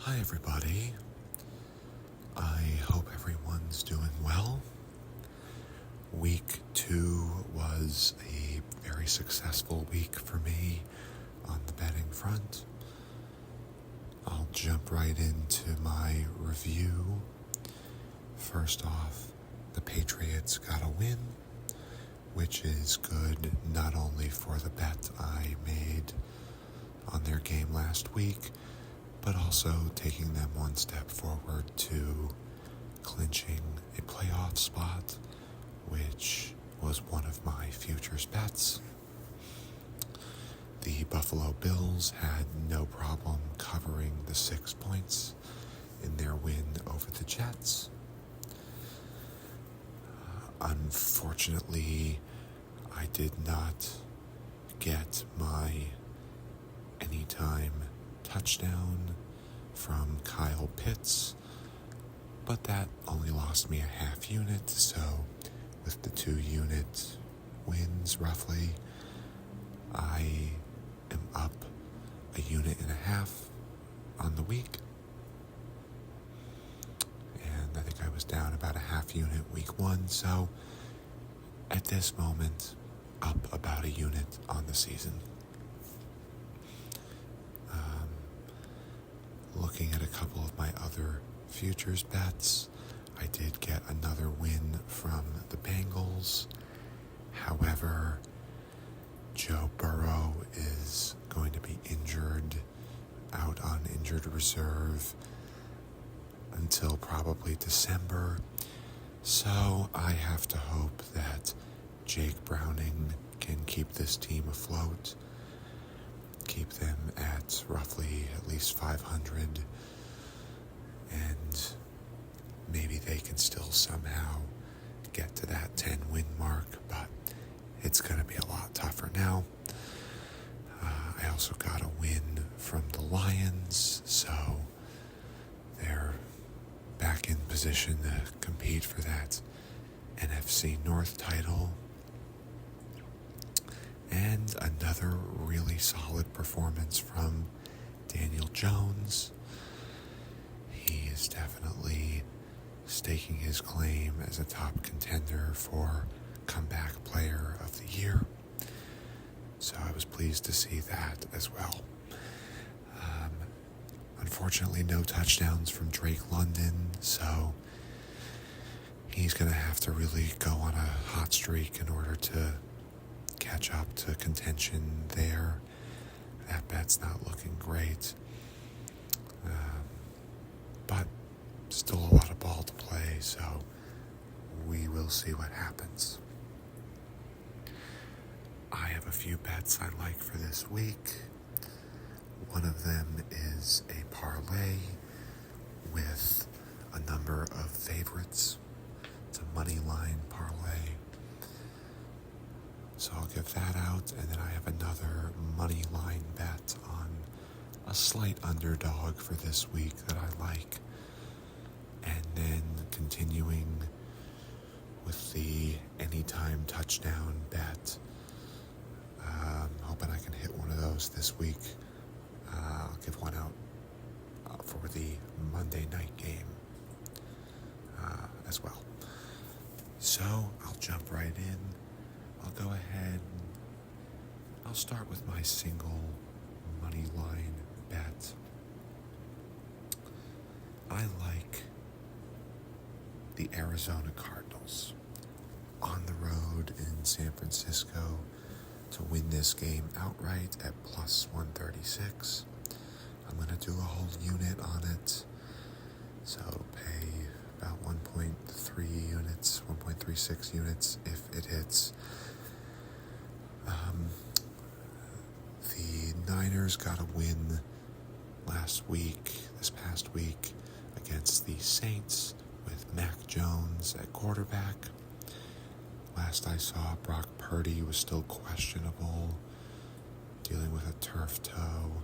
Hi everybody, I hope everyone's doing well. Week 2 was a very successful week for me on the betting front. I'll jump right into my review. First off, the Patriots got a win, which is good not only for the bet I made on their game last week, but also taking them one step forward to clinching a playoff spot, which was one of my futures bets. The Buffalo Bills had no problem covering the 6 points in their win over the Jets. Unfortunately, I did not get my anytime touchdown from Kyle Pitts, but that only lost me a half unit, so with the 2 unit wins roughly, I am up a unit and a half on the week, and I think I was down about a half unit week 1, so at this moment up about a unit on the season. Looking at a couple of my other futures bets, I did get another win from the Bengals. However, Joe Burrow is going to be injured, out on injured reserve until probably December. So I have to hope that Jake Browning can keep this team afloat, keep them at roughly at least 500, and maybe they can still somehow get to that 10-win mark, but it's going to be a lot tougher now. I also got a win from the Lions, so they're back in position to compete for that NFC North title. And another really solid performance from Daniel Jones. He is definitely staking his claim as a top contender for comeback player of the year. So I was pleased to see that as well. Unfortunately, no touchdowns from Drake London, so he's going to have to really go on a hot streak in order to catch up to contention there. That bet's not looking great. But still a lot of ball to play, so we will see what happens. I have a few bets I like for this week. One of them is a parlay with a number of favorites. It's a moneyline parlay. So I'll give that out, and then I have another moneyline bet on a slight underdog for this week that I like. And then continuing with the anytime touchdown bet. Hoping I can hit one of those this week. I'll give one out for the Monday night game as well. So I'll jump right in. I'll go ahead. I'll start with my single money line bet. I like the Arizona Cardinals on the road in San Francisco to win this game outright at plus 136. I'm going to do a whole unit on it. So pay about 1.3 units, 1.36 units if it hits. The Niners got a win this past week, against the Saints with Mac Jones at quarterback. Last I saw, Brock Purdy was still questionable, dealing with a turf toe.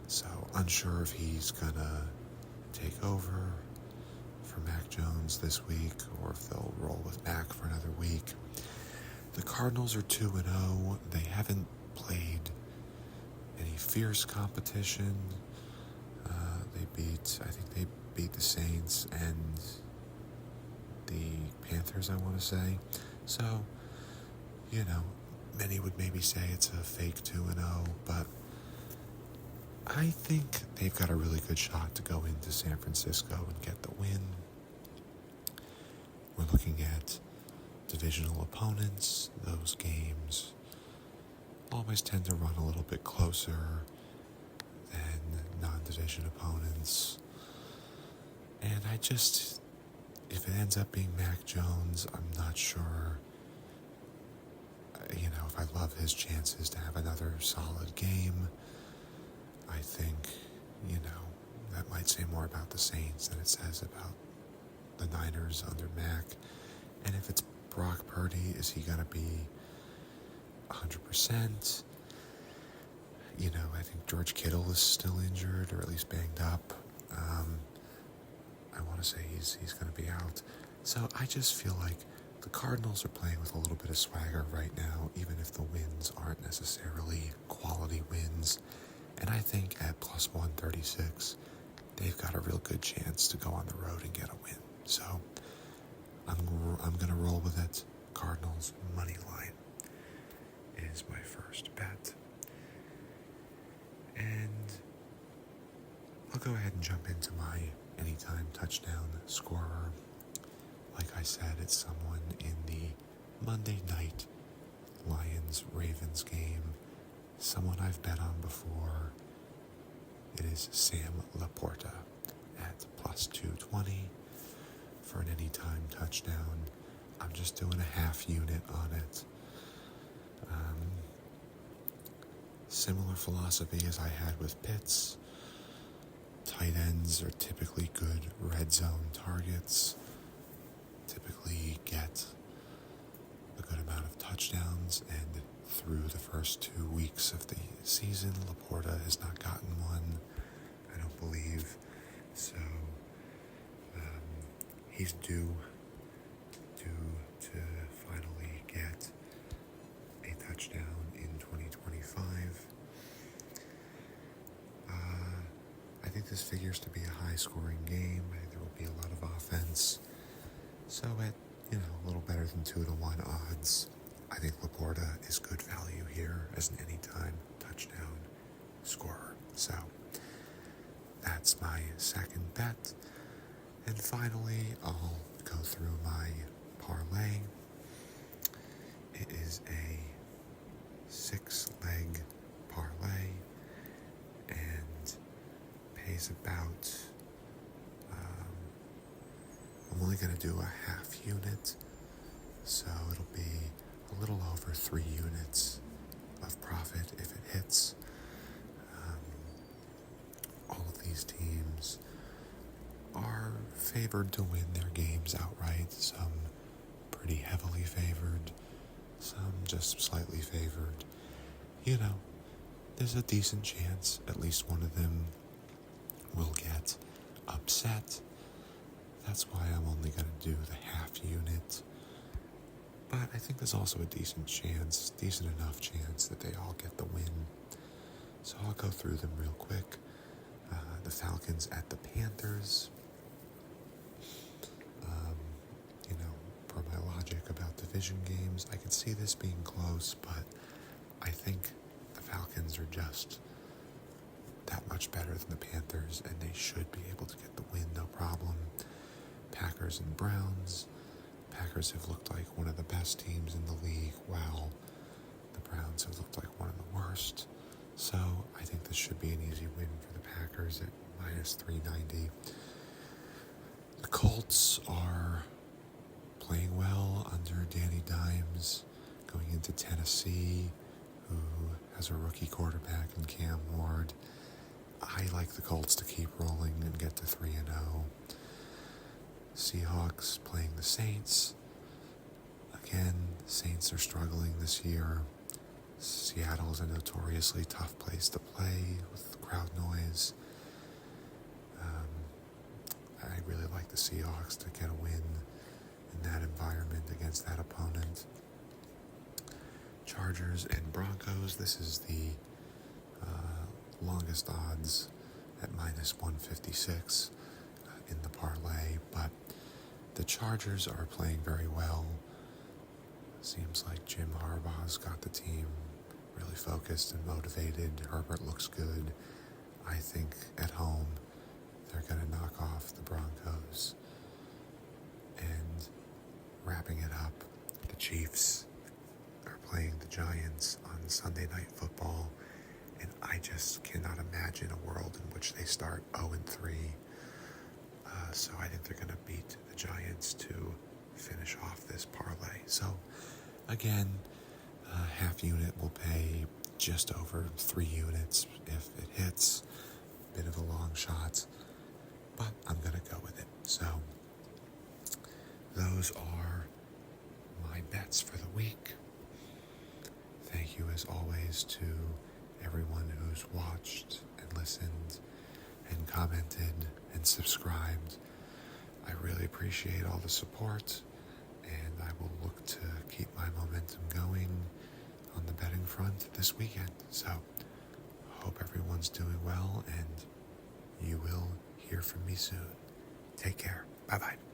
So unsure if he's gonna take over for Mac Jones this week or if they'll roll with Mac for another week. The Cardinals are 2-0. They haven't played any fierce competition. I think they beat the Saints and the Panthers, I want to say. So, many would maybe say it's a fake 2-0, but I think they've got a really good shot to go into San Francisco and get the win. We're looking at divisional opponents. Those games always tend to run a little bit closer than non-division opponents. And if it ends up being Mac Jones, I'm not sure, if I love his chances to have another solid game. I think, that might say more about the Saints than it says about the Niners under Mac. And if it's Brock Purdy, is he going to be 100%? I think George Kittle is still injured, or at least banged up. I want to say he's going to be out. So I just feel like the Cardinals are playing with a little bit of swagger right now, even if the wins aren't necessarily quality wins. And I think at plus 136, they've got a real good chance to go on the road and get a win. So I'm going to roll with it. Cardinals money line is my first bet. And I'll go ahead and jump into my anytime touchdown scorer. Like I said, it's someone in the Monday night Lions-Ravens game. Someone I've bet on before. It is Sam Laporta at plus 220 for an anytime touchdown. I'm just doing a half unit on it. Similar philosophy as I had with Pitts. Tight ends are typically good red zone targets. Typically get a good amount of touchdowns, and through the first 2 weeks of the season, Laporta has not gotten one, I don't believe. So he's due to finally get a touchdown in 2025. I think this figures to be a high-scoring game. I think there will be a lot of offense. So at, a little better than 2-1 odds, I think Laporta is good value here as an anytime touchdown scorer. So that's my second bet. And finally, I'll go through my parlay. It is a 6-leg parlay and pays about, I'm only going to do a half unit, so it'll be a little over 3 units of profit if it hits. All of these teams are favored to win their games outright, some pretty heavily favored, some just slightly favored. There's a decent chance at least one of them will get upset. That's why I'm only going to do the half unit. But I think there's also a decent enough chance that they all get the win. So I'll go through them real quick. The Falcons at the Panthers. Per my logic about division games, I could see this being close, but I think the Falcons are just that much better than the Panthers, and they should be able to get the win, no problem. Packers and Browns. Packers have looked like one of the best teams in the league, while the Browns have looked like one of the worst. So I think this should be an easy win for the Packers at minus 390. The Colts are playing well under Danny Dimes, going into Tennessee, who has a rookie quarterback in Cam Ward. I like the Colts to keep rolling and get to 3-0. Seahawks playing the Saints. Again, the Saints are struggling this year. Seattle is a notoriously tough place to play with crowd noise. I really like the Seahawks to get a win in that environment against that opponent. Chargers and Broncos. This is the longest odds at minus 156 in the parlay, but the Chargers are playing very well. Seems like Jim Harbaugh's got the team really focused and motivated. Herbert looks good. I think at home they're going to knock off the Broncos. And wrapping it up, the Chiefs are playing the Giants on Sunday Night Football, and I just cannot imagine a world in which they start 0-3. So I think they're going to beat the Giants to finish off this parlay. So again, half unit will pay just over 3 units if it hits. Bit of a long shot, but I'm going to go with it. So those are my bets for the week. Thank you as always to everyone who's watched and listened and commented and subscribed. I really appreciate all the support, and I will look to keep my momentum going on the betting front this weekend. So, hope everyone's doing well, and you will hear from me soon. Take care. Bye-bye.